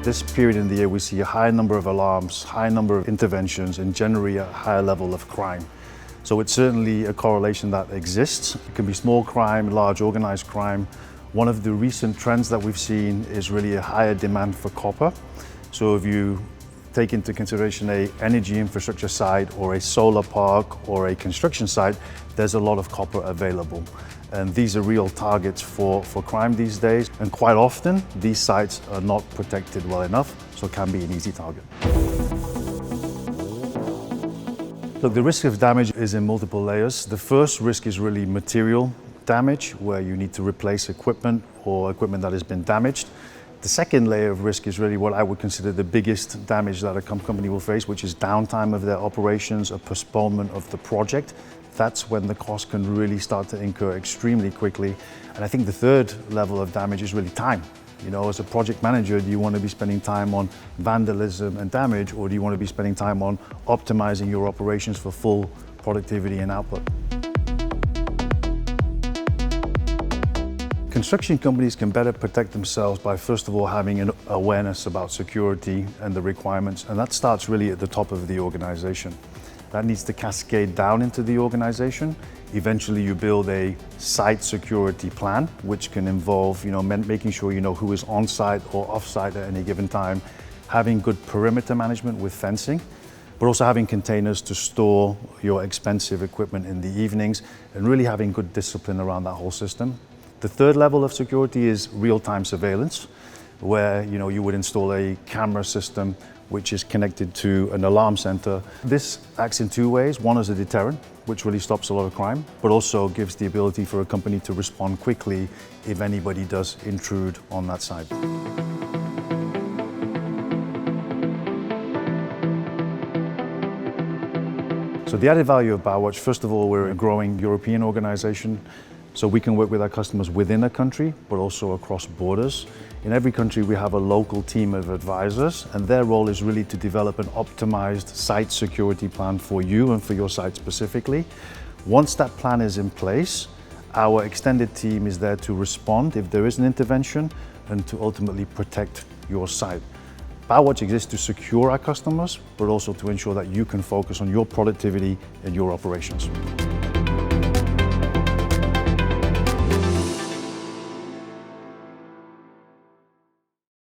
This period in the year we see a high number of alarms, high number of interventions, and generally a higher level of crime. So it's certainly a correlation that exists. It can be small crime, large organized crime. One of the recent trends that we've seen is really a higher demand for copper. So if you take into consideration an energy infrastructure site or a solar park or a construction site, there's a lot of copper available. And these are real targets for crime these days. And quite often, these sites are not protected well enough, so it can be an easy target. Look, the risk of damage is in multiple layers. The first risk is really material damage, where you need to replace equipment or equipment that has been damaged. The second layer of risk is really what I would consider the biggest damage that a company will face, which is downtime of their operations, a postponement of the project. That's when the cost can really start to incur extremely quickly. And I think the third level of damage is really time. You know, as a project manager, do you want to be spending time on vandalism and damage, or do you want to be spending time on optimizing your operations for full productivity and output? Construction companies can better protect themselves by, first of all, having an awareness about security and the requirements, and that starts really at the top of the organization. That needs to cascade down into the organization. Eventually you build a site security plan, which can involve, making sure you know who is on site or off site at any given time, having good perimeter management with fencing, but also having containers to store your expensive equipment in the evenings, and really having good discipline around that whole system. The third level of security is real-time surveillance, where you would install a camera system which is connected to an alarm center. This acts in two ways. One is a deterrent, which really stops a lot of crime, but also gives the ability for a company to respond quickly if anybody does intrude on that site. So the added value of BauWatch, first of all, we're a growing European organization, so we can work with our customers within a country, but also across borders. In every country, we have a local team of advisors, and their role is really to develop an optimized site security plan for you and for your site specifically. Once that plan is in place, our extended team is there to respond if there is an intervention and to ultimately protect your site. BauWatch exists to secure our customers, but also to ensure that you can focus on your productivity and your operations.